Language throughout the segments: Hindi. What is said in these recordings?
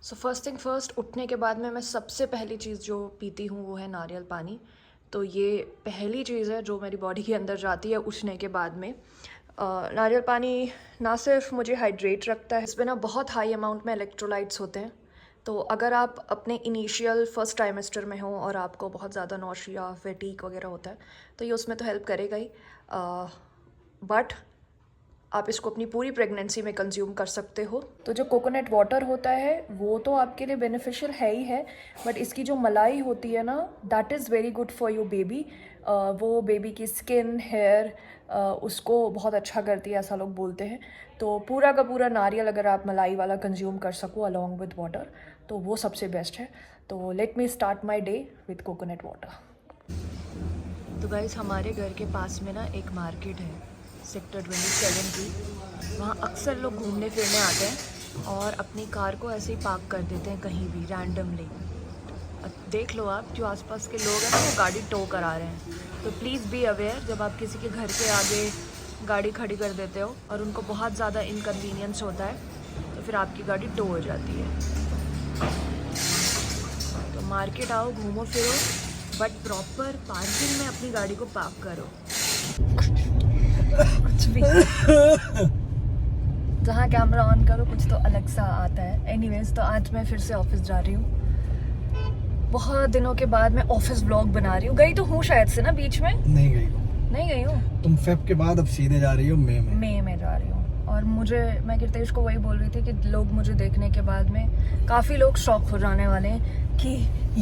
सो फर्स्ट थिंग फर्स्ट, उठने के बाद में मैं सबसे पहली चीज़ जो पीती हूँ वो है नारियल पानी। तो ये पहली चीज़ है जो मेरी बॉडी के अंदर जाती है उठने के बाद में। नारियल पानी ना सिर्फ मुझे हाइड्रेट रखता है, इसमें ना बहुत हाई अमाउंट में इलेक्ट्रोलाइट्स होते हैं। तो अगर आप अपने इनिशियल फर्स्ट ट्राइमेस्टर में हो और आपको बहुत ज़्यादा नौशिया फैटीग वगैरह होता है तो ये उसमें तो हेल्प करेगा ही, बट आप इसको अपनी पूरी प्रेगनेंसी में कंज्यूम कर सकते हो। तो जो कोकोनट वाटर होता है वो तो आपके लिए बेनिफिशियल है ही है, बट इसकी जो मलाई होती है ना, that is very good for your baby. वो बेबी की स्किन, हेयर, उसको बहुत अच्छा करती है, ऐसा लोग बोलते हैं। तो पूरा का पूरा नारियल अगर आप मलाई वाला कंज्यूम कर सको अलॉन्ग विद वाटर तो वो सबसे बेस्ट है। तो let me start my day with coconut water. तो गाइस, हमारे घर के पास में ना एक मार्केट है सेक्टर 27 की। वहाँ अक्सर लोग घूमने फिरने आते हैं और अपनी कार को ऐसे ही पार्क कर देते हैं कहीं भी रैंडमली। देख लो आप, जो आसपास के लोग हैं ना वो गाड़ी टो करा रहे हैं। तो प्लीज़ बी अवेयर, जब आप किसी के घर के आगे गाड़ी खड़ी कर देते हो और उनको बहुत ज़्यादा इनकन्वीनियंस होता है तो फिर आपकी गाड़ी टो हो जाती है। तो मार्केट आओ, घूमो फिरो, बट प्रॉपर पार्किंग में अपनी गाड़ी को पार्क करो। कुछ भी जहाँ कैमरा ऑन करो कुछ तो अलग सा आता है। एनीवेज, तो आज मैं फिर से ऑफिस जा रही हूँ। बहुत दिनों के बाद मैं ऑफिस व्लॉग बना रही हूँ। गई तो हूँ शायद से ना बीच में। नहीं गई हूँ। तुम फेब के बाद अब सीधे जा रही हो मई में जा रही हूँ। और मैं कीर्तेश को वही बोल रही थी कि लोग मुझे देखने के बाद में काफ़ी लोग शॉक हो जाने वाले हैं कि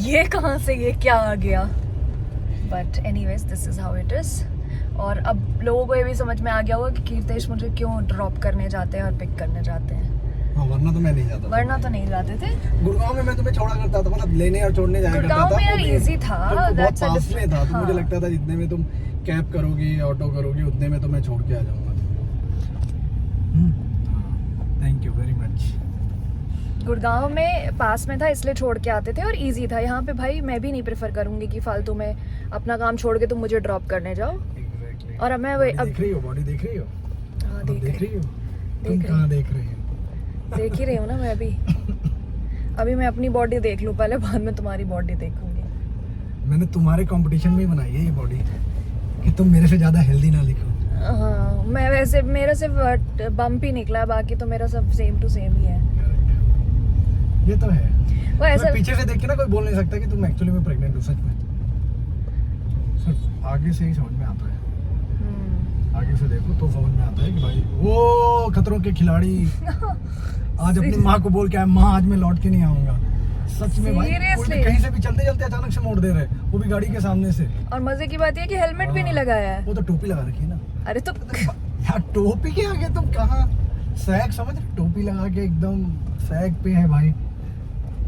ये कहाँ से ये क्या आ गया। But anyways, this is how it is. और अब लोगों को ये भी समझ में आ गया होगा कि कीर्तेश मुझे क्यों ड्रॉप करने जाते हैं और पिक करने जाते हैं। वरना तो मैं नहीं जाता। वरना तो नहीं जाते थे। गुड़गांव में मैं तुम्हें छोड़ा करता था, मतलब लेने और छोड़ने जाया करता था। गुड़गांव में यार इजी था, बहुत पास में था। तो हाँ। मुझे लगता था जितने में तुम कैब करोगी, ऑटो करोगी, उतने में तो मैं छोड़ के आ जाऊंगा। Thank you very much. Gurgaon में पास में था इसलिए छोड़ के आते थे और इजी था। यहाँ पे भाई मैं भी नहीं प्रेफर करूंगी कि फालतू में अपना काम छोड़ के तुम मुझे ड्रॉप करने जाओ। और अब मैं देख रही हो बॉडी, देख रही हो? हाँ, देख रही हो। तुम कहाँ देख रही हो? देख ही रही हूँ ना मैं भी। अभी मैं अपनी बॉडी देख लूँ पहले, बाद में तुम्हारी बॉडी देखूंगी। मैंने तुम्हारे कंपटीशन में ही बनाई है ये बॉडी कि तुम मेरे से ज्यादा हेल्दी ना दिखो। हाँ, मैं वैसे मेरा सिर्फ बम्प ही निकला, बाकी तो मेरा सब सेम टू सेम ही है। ये तो है। वो ऐसा पीछे से देख के ना कोई बोल नहीं सकता कि तुम एक्चुअली में प्रेग्नेंट हो। सच में सिर्फ आगे से ही समझ में आता है। आगे से देखो तो समझ में आता है कि भाई वो खतरों के खिलाड़ी आज अपनी माँ को बोल के आया, माँ आज मैं लौट के नहीं आऊंगा। सच में भाई, कोई कहीं से भी चलते चलते अचानक से मोड़ दे रहे, वो भी गाड़ी के सामने से। और मजे की बात ये कि हेलमेट भी नहीं लगाया है। वो तो टोपी लगा रखी है ना। अरे तो यार टोपी के आगे तुम कहाँ सैग, समझ रहे? टोपी लगा के एकदम सैग पे है भाई।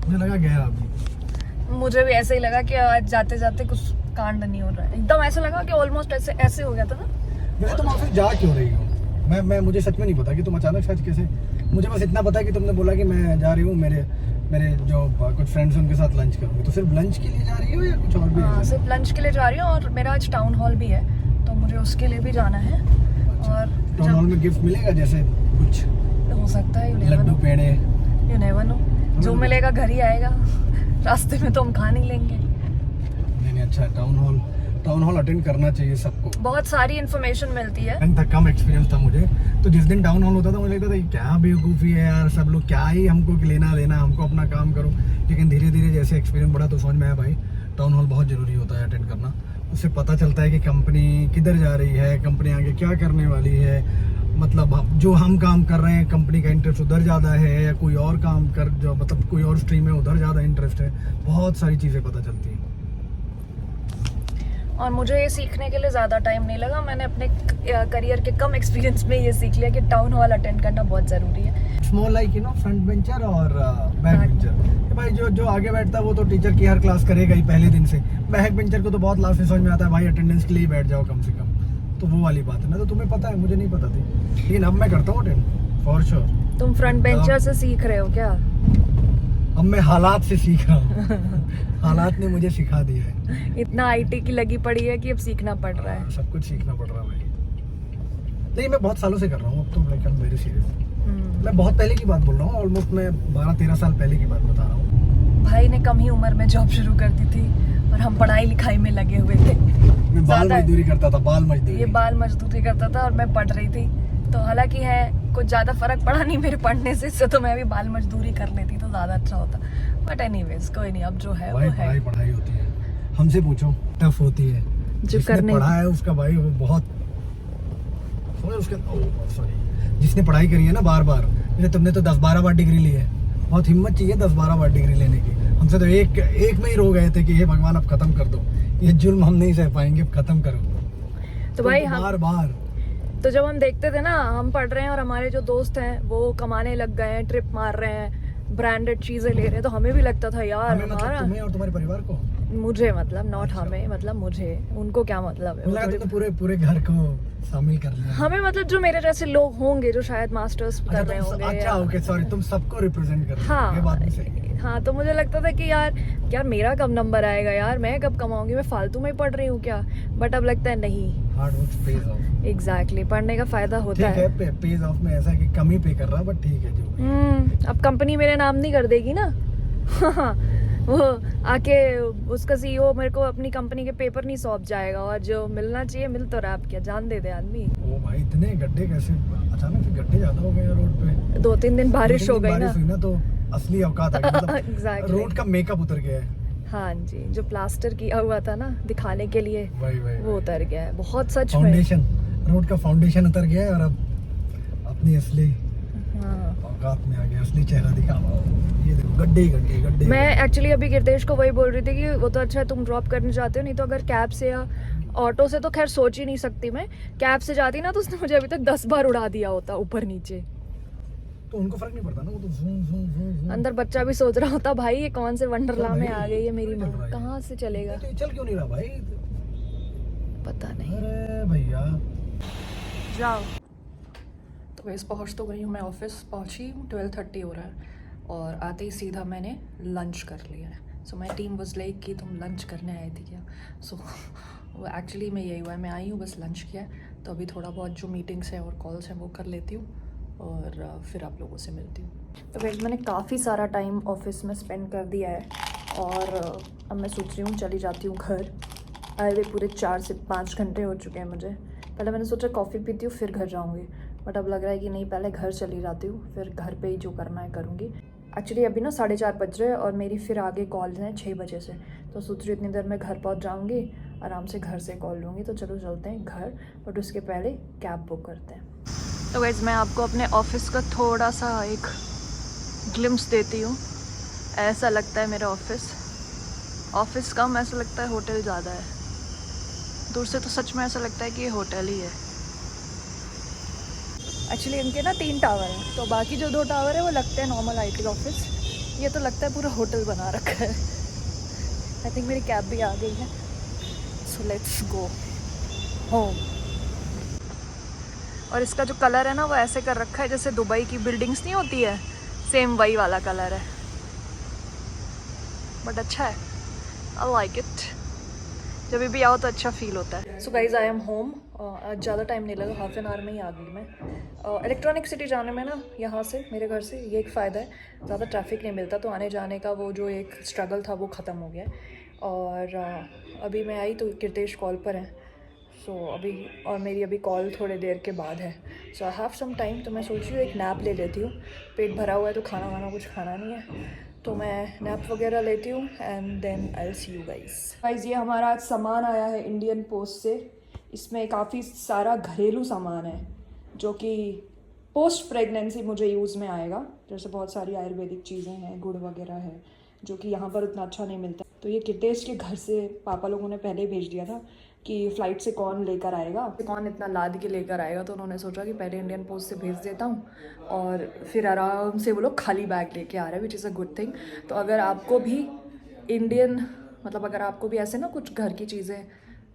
मुझे लगा गया अभी। मुझे भी ऐसे ही लगा कि आज जाते जाते कुछ कांड नहीं हो रहा है। एकदम ऐसा लगा कि ऑलमोस्ट ऐसे हो गया था ना। वैसे तुम ऑफिस जा क्यों रही हो? मैं मुझे सच में नहीं पता कि तुम अचानक सच कैसे। मुझे बस इतना पता है कि तुमने बोला कि मैं जा रही हूँ, मेरे जो कुछ फ्रेंड्स उनके साथ लंच करूँगी। तो सिर्फ लंच के लिए जा रही हो या कुछ और भी? हाँ, सिर्फ लंच के लिए जा रही हूँ और मेरा आज टाउन हॉल भी है तो मुझे उसके लिए भी जाना है। और टाउन हॉल में गिफ्ट मिलेगा जैसे कुछ? हो सकता है, लड्डू, पेड़े, यू नेवर नो। जो मिलेगा घर ही आएगा, रास्ते में तो हम खा नहीं लेंगे। नहीं अच्छा, टाउन हॉल अटेंड करना चाहिए सबको। बहुत सारी इन्फॉर्मेशन मिलती है। कम एक्सपीरियंस था मुझे, तो जिस दिन टाउन हॉल होता था मुझे लगता था क्या बेवकूफ़ी है यार, सब लोग क्या ही हमको लेना देना, हमको अपना काम करो। लेकिन धीरे धीरे जैसे एक्सपीरियंस बढ़ा तो समझ में आया भाई टाउन हॉल बहुत ज़रूरी होता है अटेंड करना। उससे पता चलता है कि कंपनी किधर जा रही है, कंपनी आगे क्या करने वाली है। मतलब जो हम काम कर रहे हैं कंपनी का इंटरेस्ट उधर ज़्यादा है या कोई और काम कर जो मतलब कोई और स्ट्रीम है उधर ज़्यादा इंटरेस्ट है। बहुत सारी चीज़ें पता चलती हैं। और मुझे ये सीखने के लिए ज़्यादा टाइम नहीं लगा। मैंने अपने करियर के कम एक्सपीरियंस में ये सीख लिया कि टाउन हॉल अटेंड करना बहुत ज़रूरी है। स्मॉल लाइक फ्रंट बेंचर और बैक बेंचर। भाई जो आगे बैठता है वो तो टीचर की हर क्लास करेगा ही पहले दिन से। बैक बेंचर को तो बहुत लास्ट में समझ में आता है भाई अटेंडेंस के लिए बैठ जाओ कम से कम। तो वो वाली बात है ना, तो तुम्हें पता है, मुझे नहीं पता थी, लेकिन अब मैं करता हूँ अटेंड फॉर श्योर। तुम फ्रंट बेंचर से सीख रहे हो क्या? अब मैं हालात से सीख रहा हूँ। हालात ने मुझे सिखा दिया है। इतना आईटी की लगी पड़ी है कि अब सीखना पड़ रहा है। सब कुछ सीखना पड़ रहा है भाई। नहीं, मैं बहुत सालों से कर रहा हूँ अब तो, like I am very serious. मैं बहुत पहले की बात बोल रहा हूँ, ऑलमोस्ट मैं 12-13 साल पहले की बात बता रहा हूँ। भाई ने कम ही उम्र में जॉब शुरू कर दी थी और हम पढ़ाई लिखाई में लगे हुए थे। मैं बाल मजदूरी करता था, बाल मजदूरी। ये बाल मजदूरी करता था और मैं पढ़ रही थी, तो हालांकि है कुछ ज़्यादा फर्क पड़ा नहीं मेरे पढ़ने से, इससे तो मैं भी बाल मजदूरी कर लेती तो ज़्यादा अच्छा होता। बट एनीवेज कोई नहीं, अब जो है वो है। पढ़ाई होती है, हमसे पूछो, टफ होती है। जो जिसने करने पढ़ा है उसका भाई वो बहुत उसके सॉरी, जिसने पढ़ाई करी है ना बार बार, जैसे तुमने तो 10-12 बार डिग्री ली है, बहुत हिम्मत चाहिए 10-12 बार डिग्री लेने की। हमसे तो एक में ही रो गए थे कि हे भगवान अब खत्म कर दो, ये जुल्म हम नहीं सह पाएंगे, खत्म करो। तो भाई बार बार तो जब हम देखते थे ना, हम पढ़ रहे हैं और हमारे जो दोस्त हैं वो कमाने लग गए हैं, ट्रिप मार रहे हैं, ब्रांडेड चीजें ले रहे हैं, तो हमें भी लगता था यार हमें मतलब हमारा, तुम्हें और तुम्हारे परिवार को, मुझे मतलब नॉट हमें, मतलब मुझे, उनको क्या मतलब है, मुझे लगा तुमने पूरे घर को शामिल कर लिया। हमें मतलब जो मेरे जैसे लोग होंगे जो शायद मास्टर्स कर रहे होंगे। अच्छा ओके सॉरी, तुम सबको रिप्रेजेंट कर रहे हो, हाँ ये बात भी सही है। हाँ, तो मुझे लगता था कि यार मेरा कब नंबर आएगा, यार मैं कब कमाऊंगी, मैं फालतू में पढ़ रही हूँ क्या। बट अब लगता है नहीं, hard work page of. Exactly, पढ़ने का फायदा होता है। ठीक है, पेज ऑफ में ऐसा है कि कम ही पे कर रहा, बट ठीक है जो। अब कंपनी मेरे नाम नहीं कर देगी ना। वो आके उसका सीईओ मेरे को अपनी कंपनी के पेपर नहीं सौंप जाएगा, और जो मिलना चाहिए मिल तो रहा, अब क्या जान दे दे आदमी। ओ भाई, इतने गड्ढे कैसे, अचानक से गड्ढे ज्यादा हो गए रोड पे। 2-3 दिन बारिश हो गई ना, बारिश हुई ना, तो असली औकात आ गई, मतलब Exactly. रोड का मेकअप उतर गया है। हाँ जी, जो प्लास्टर किया हुआ था ना दिखाने के लिए, वही वो उतर गया है, बहुत सच में। फाउंडेशन, रोड का फाउंडेशन उतर गया है और अब अपनी असली हाँ। औकात में आ गया, असली चेहरा दिखा। ये देखो गड्ढे ही गड्ढे गड्ढे। मैं एक्चुअली अभी कीर्तेश को वही बोल रही थी कि वो तो अच्छा है तुम ड्रॉप करने जाते हो, नहीं तो अगर कैब से या ऑटो से तो खैर सोच ही नहीं सकती मैं, कैब से जाती ना तो उसने मुझे अभी तक 10 बार उड़ा दिया होता ऊपर नीचे। तो उनको फर्क नहीं पड़ता ना, वो तो ज़ूम ज़ूम ज़ूम ज़ूम। अंदर बच्चा भी सोच रहा होता भाई ये कौन से वंडरला में आ गई है मेरी माँ, चल रहा है। कहाँ से चलेगा, तो ये चल क्यों नहीं रहा भाई? पता नहीं। अरे भैया जाओ। तो वैसे पहुँच तो गई हूँ मैं, ऑफिस पहुँची हूँ, 12:30 हो रहा है और आते ही सीधा मैंने लंच कर लिया है। सो माई टीम वॉज लाइक कि तुम लंच करने आई थी क्या। सो वो एक्चुअली मैं यही हुआ है, मैं आई हूँ बस लंच किया, तो अभी थोड़ा बहुत जो मीटिंग्स हैं और कॉल्स हैं वो कर लेती हूँ और फिर आप लोगों से मिलती हूँ। तो वैसे मैंने काफ़ी सारा टाइम ऑफिस में स्पेंड कर दिया है और अब मैं सोच रही हूँ चली जाती हूँ घर। आए हुए पूरे 4 से 5 घंटे हो चुके हैं मुझे। पहले मैंने सोचा कॉफ़ी पीती हूँ फिर घर जाऊँगी, बट अब लग रहा है कि नहीं, पहले घर चली जाती हूँ, फिर घर पे ही जो करना है करूँगी। एक्चुअली अभी ना 4:30 बज रहे हैं और मेरी फिर आगे कॉल हैं 6 बजे से, तो सोच रही इतनी देर में घर पहुँच जाऊँगी, आराम से घर से कॉल लूँगी। तो चलो चलते हैं घर, बट उसके पहले कैब बुक करते हैं। तो गाइस मैं आपको अपने ऑफिस का थोड़ा सा एक ग्लिम्स देती हूँ। ऐसा लगता है मेरा ऑफिस कम, ऐसा लगता है होटल ज़्यादा है। दूर से तो सच में ऐसा लगता है कि ये होटल ही है। एक्चुअली इनके ना 3 टावर हैं, तो बाकी जो 2 टावर है वो लगते हैं नॉर्मल IT ऑफिस, ये तो लगता है पूरा होटल बना रखा है। आई थिंक मेरी कैब भी आ गई है, सो लेट्स गो होम। और इसका जो कलर है ना वो ऐसे कर रखा है जैसे दुबई की बिल्डिंग्स नहीं होती है, सेम वही वाला कलर है, बट अच्छा है, आई लाइक इट। जब भी आओ तो अच्छा फील होता है। So guys I am home. आज ज़्यादा टाइम नहीं लगा, हाफ एन आवर में ही आ गई मैं। इलेक्ट्रॉनिक सिटी जाने में ना यहाँ से मेरे घर से ये एक फ़ायदा है, ज़्यादा ट्रैफिक नहीं मिलता, तो आने जाने का वो जो एक स्ट्रगल था वो ख़त्म हो गया है। और अभी मैं आई तो कीर्तेश कॉल पर है, सो अभी और मेरी अभी कॉल थोड़ी देर के बाद है, सो आई हैव सम टाइम। तो मैं सोच रही हूँ एक नैप ले लेती हूँ, पेट भरा हुआ है तो खाना वाना कुछ खाना नहीं है, तो मैं नैप वगैरह लेती हूँ and then I will see you guys. ये हमारा आज सामान आया है इंडियन पोस्ट से। इसमें काफ़ी सारा घरेलू सामान है जो कि पोस्ट प्रेगनेंसी मुझे यूज़ में आएगा, जैसे बहुत सारी आयुर्वेदिक चीज़ें हैं, गुड़ वगैरह है जो कि यहाँ पर उतना अच्छा नहीं मिलता। तो ये कीर्तेश के घर से पापा लोगों ने पहले ही भेज दिया था कि फ़्लाइट से कौन लेकर आएगा, कौन इतना लाद के लेकर आएगा, तो उन्होंने सोचा कि पहले इंडियन पोस्ट से भेज देता हूँ और फिर आराम से वो लोग खाली बैग लेके आ रहे हैं, which is a good thing. तो अगर आपको भी अगर आपको भी ऐसे ना कुछ घर की चीज़ें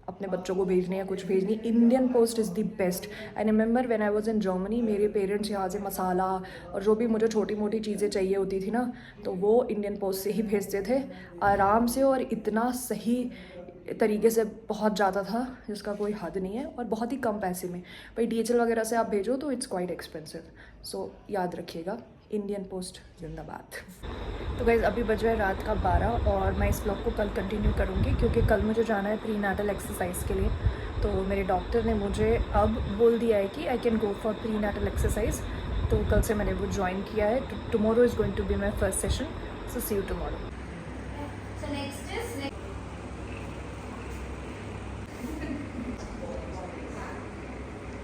अपने बच्चों को भेजनी है, कुछ भेजनी, Indian post is the best. I remember when I was in Germany, मेरे पेरेंट्स यहाँ से मसाला और जो भी मुझे छोटी मोटी चीज़ें चाहिए होती थी ना, तो वो इंडियन पोस्ट से ही भेजते थे आराम से, और इतना सही तरीके से बहुत ज़्यादा था जिसका कोई हद नहीं है, और बहुत ही कम पैसे में। भाई DHL वगैरह से आप भेजो तो इट्स क्वाइट एक्सपेंसिव, सो याद रखिएगा। इंडियन पोस्ट जिंदाबाद। तो गाइस अभी बज रहा है रात का 12 और मैं इस ब्लॉग को कल कंटिन्यू करूँगी क्योंकि कल मुझे जाना है प्रीनेटल एक्सरसाइज के लिए। तो मेरे डॉक्टर ने मुझे अब बोल दिया है कि I can go for prenatal exercise, तो कल से मैंने वो ज्वाइन किया है। Tomorrow is going to be my first session, so see you tomorrow. So next is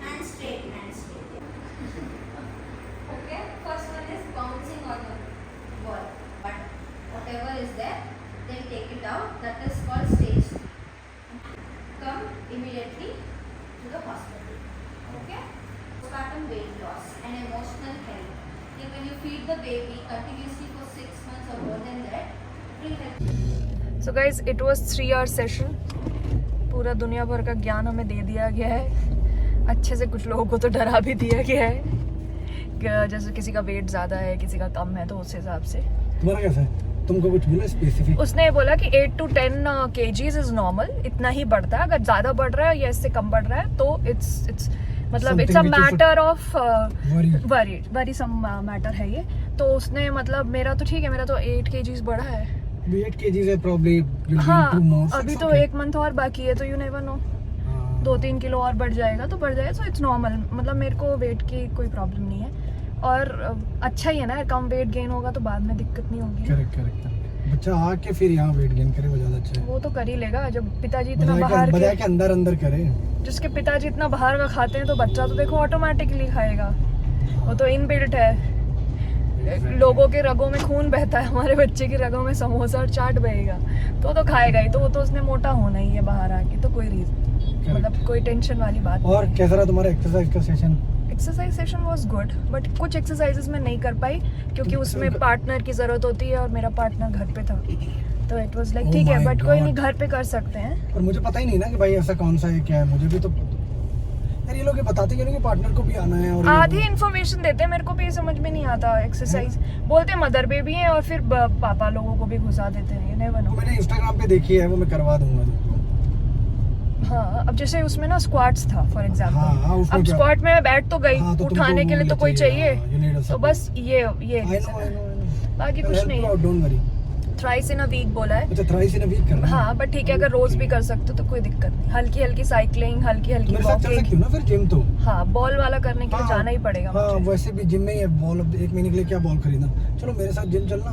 hand straight. Okay, first one is bouncing on the ball, but whatever is there, then take it out. That is called stage. Come immediately to the hospital. Okay, postpartum weight loss and emotional health. When you feed the baby continuously for 6 months or more than that, free health. So guys it was 3 hour session. पूरा दुनिया भर का ज्ञान हमें दे दिया गया है। अच्छे से कुछ लोगों को तो डरा भी दिया गया है कि जैसे किसी का वेट ज़्यादा है, किसी का कम है, तो उस हिसाब से। तुम्हारा कैसा है? तुमको कुछ बोला स्पेसिफिक? उसने बोला कि 8 to 10 kgs इज नॉर्मल, इतना ही बढ़ता है। अगर ज़्यादा बढ़ रहा है या इससे कम बढ़ रहा है तो इट्स मतलब it's a matter of worry some matter है ये। तो उसने मतलब मेरा तो ठीक है, मेरा तो 8 kgs बढ़ा है। 8 kgs है probably. हाँ, अभी तो 1 मंथ और बाकी है, तो यू नेवर नो, 2-3 किलो और बढ़ जाएगा तो बढ़ जाएगा। सो इट्स नॉर्मल, मतलब मेरे को वेट की कोई प्रॉब्लम नहीं है। और अच्छा ही है ना, कम वेट गेन होगा तो बाद में दिक्कत नहीं होगी। करेक्ट। बच्चा आके फिर यहाँ वेट गेन करे वो ज्यादा अच्छा है। वो तो कर ही लेगा जब पिताजी इतना बाहर के अंदर करे। जिसके पिताजी इतना बाहर का खाते हैं तो बच्चा तो देखो ऑटोमेटिकली खाएगा, वो तो इनबिल्ट है। लोगों के रगों में खून बहता है, हमारे बच्चे की रगों में समोसा और चाट बहेगा तो खाएगा ही। तो वो तो उसने मोटा होना ही है बाहर आके, तो कोई रीजन मतलब कोई टेंशन वाली बात। और कैसा रहा तुम्हारा एक्सरसाइज का session? Exercise session was good, but कुछ एक्सरसाइजेस मैं नहीं कर पाई क्योंकि उसमें पार्टनर की ज़रूरत होती है और मेरा पार्टनर घर पे था, तो इट वाज लाइक ठीक है, बट कोई नहीं, घर पे कर सकते हैं। और मुझे पता ही नहीं ना कि भाई ऐसा कौन सा है, क्या है। मुझे भी तो यार ये लोग बताते क्यों नहीं कि पार्टनर को भी आना है? और आधी इन्फॉर्मेशन देते हैं, मेरे को भी समझ में नहीं आता। एक्सरसाइज बोलते मदर बेबी है और फिर पापा लोगों को भी घुसा देते हैं, नहीं बनो। मैंने इंस्टाग्राम पे देखी है, वो मैं करवा दूंगा तुमको। हाँ, अब जैसे उसमें ना स्क्वाट्स था फॉर एग्जांपल। हाँ, अब स्क्वाट में मैं बैठ तो गई, हाँ, तो उठाने के लिए तो कोई चाहिए, तो बस ये बाकी कुछ नहीं है। थ्राइस इन अ वीक बोला है। अच्छा, थ्राइस इन अ वीक करना है। हाँ, बट ठीक है, अगर रोज भी कर सकते हो तो कोई दिक्कत नहीं। हल्की हल्की साइकिलिंग, हल्की हल्की वॉकिंग ना, फिर जिम तो। हाँ, बॉल वाला करने के लिए जाना ही पड़ेगा। हाँ, वैसे भी जिम में ही बॉल 1 महीने के लिए क्या बॉल खरीदना। चलो मेरे साथ जिम चलना,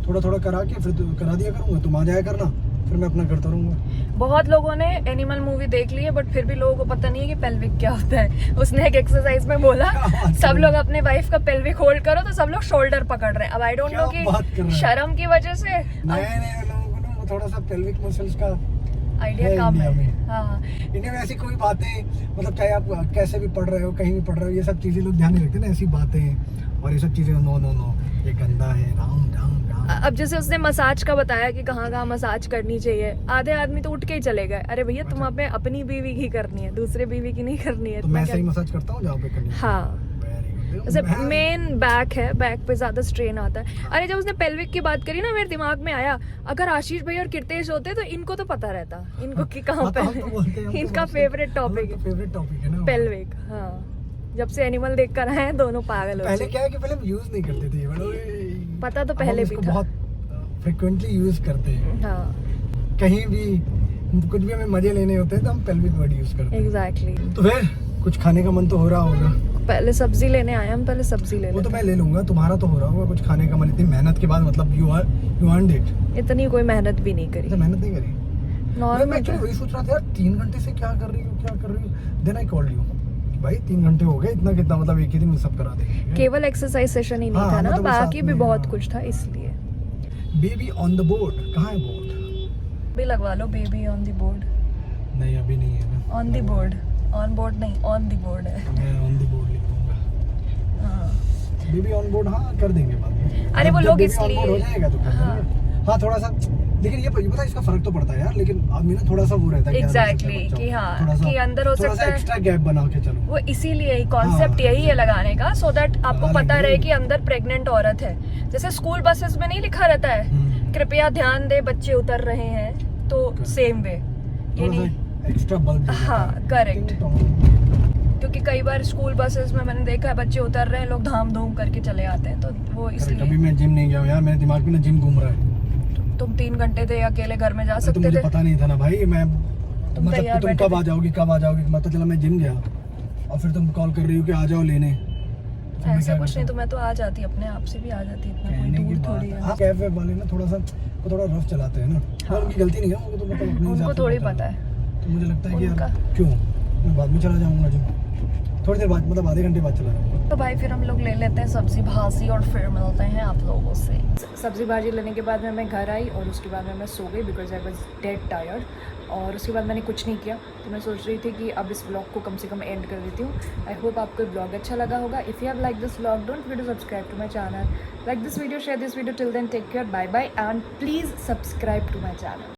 थोड़ा करा के फिर करा दिया करूंगा, तुम आ जाया करना, फिर मैं अपना करता रहूंगा। बहुत लोगों ने एनिमल मूवी देख ली है, बट फिर भी लोगों को पता नहीं है कि पेल्विक क्या होता है। उसने एक एक्सरसाइज में बोला सब लोग अपने वाइफ का पेल्विक होल्ड करो, तो सब लोग शोल्डर पकड़ रहे हैं। अब आई डोंट नो कि शर्म की वजह से नहीं, लोगों को ना थोड़ा सा पेल्विक मसल्स का आइडिया कम है। हाँ, इंडिया में ऐसी कोई बातें, मतलब चाहे आप कैसे भी पढ़ रहे हो, कहीं भी पढ़ रहे हो, ये सब चीजें लोग ध्यान नहीं रखते ना, ऐसी बातें और ये सब चीजें। नो, ये गंदा है, राम। अब जैसे उसने मसाज का बताया कि कहाँ मसाज करनी चाहिए, आधे आदमी तो उठ के ही चले गए। अरे भैया, तुम अपनी बीवी की करनी है, दूसरे बीवी की नहीं करनी है। तो मैं सही मसाज करता हूँ जहाँ पे करनी है। हाँ, जैसे मेन बैक है, बैक पे ज्यादा स्ट्रेन आता है। अरे जब उसने पेल्विक की बात करी ना, मेरे दिमाग में आया, अगर आशीष भाई और कीर्तेश होते तो इनको तो पता रहता, इनको कि कहाँ पे इनका फेवरेट टॉपिक है ना पेल्विक। हाँ, जब से एनिमल देख कर आए हैं दोनों पागल हो। पहले क्या है कि पहले हम यूज नहीं करते थे, पता तो पहले भी था, बहुत फ्रिक्वेंटली यूज करते हैं। हाँ, कहीं भी कुछ भी हमें मजे लेने होते हैं तो हम पेल्विक वर्ड यूज करते हैं। एग्जैक्टली। तो फिर कुछ खाने का मन तो हो रहा होगा। पहले सब्जी लेने आए हम, पहले सब्जी ले वो तो मैं ले लूंगा, तुम्हारा तो हो रहा होगा कुछ खाने का मन। इतनी मेहनत के बाद, मतलब यू अर्नड इट। इतनी कोई मेहनत भी नहीं करी। मेहनत नहीं करी। नॉर्मल। मैं एक्चुअली वही सोच रहा था यार, 3 घंटे से क्या कर रही हूँ। देन आई कॉल्ड यू, भाई 3 घंटे हो गए, इतना कितना, मतलब एक ही दिन में सब करा देंगे। केवल एक्सरसाइज सेशन ही नहीं था ना, बाकी भी बहुत कुछ था, इसलिए। बेबी ऑन द बोर्ड, कहाँ है बोर्ड? भी लगवा लो, बेबी ऑन द बोर्ड। नहीं, अभी नहीं है ना। On the board, on board नहीं, ऑन द बोर्ड है। मैं ऑन द बोर्ड लिख दूंगा। हाँ, बेबी ऑन बोर्ड, हाँ कर देंगे बाद में। अरे वो लोग इसलिए हो जाएगा तो कर देंगे। हाँ, थोड़ा सा, लेकिन ये पता इसका फर्क तो पड़ता है यार, लेकिन अभी ना थोड़ा सा वो रहता है एग्जैक्टली कि हाँ, कि अंदर हो सकता है एक्स्ट्रा गैप बना के चलो। वो इसीलिए ही कॉन्सेप्ट यही है लगाने का, सो दैट आपको पता रहे कि अंदर प्रेग्नेंट औरत है। जैसे स्कूल बसेस में नहीं लिखा रहता है कृपया ध्यान दे बच्चे उतर रहे हैं, तो सेम वे थोड़ा नहीं सा एक्स्ट्रा बल्ब दे देता हाँ है। करेक्ट, तो क्योंकि कई बार स्कूल बसेस में मैंने देखा है बच्चे उतर रहे हैं, लोग धाम धूम करके चले आते हैं, तो वो कभी इसलिए। मैं जिम नहीं गया हूँ यार, मेरे दिमाग में ना जिम घूम रहा है। तुम 3 घंटे थे अकेले घर में जा तो सकते मुझे थे। पता नहीं था ना भाई, मैं तुम तैयार मतलब तुम बैठे कब थे। आ जाओगी कब आ जाओगी, मतलब चला मैं जिम गया और फिर तुम कॉल कर रही हो कि आ जाओ लेने। तो मैं ऐसा क्या कुछ नहीं, करता? तो मैं तो आ जाती, अपने आप से भी आ जाती, इतना कोई कहने की दूर बात थोड़ी है। है। हाँ कैफे वाले ना थोड़ा सा वो थोड़ा रफ चलाते हैं ना, हाँ। उनकी गलती नहीं है, वो तो मतलब अपने हिसाब उनको से थोड़ी चलता पता है। तो मुझे लगता है कि उनका- यार क्यों, मैं बाद में चला जाऊंगा जिम, थोड़ी देर बाद, मतलब आधे घंटे बाद चला जाऊंगा। तो भाई फिर हम लोग ले लेते हैं सब्जी भाजी और फिर मिलते हैं आप लोगों से। सब्जी भाजी लेने के बाद में मैं घर आई और उसके बाद में मैं सो गई because I was dead tired. और उसके बाद मैंने कुछ नहीं किया, तो मैं सोच रही थी कि अब इस ब्लॉग को कम से कम एंड कर देती हूँ। आई होप आपको ब्लॉग अच्छा लगा होगा। If you have like this blog don't forget to subscribe to my channel, like this video, share this video, till then take care, bye bye and please subscribe to my channel.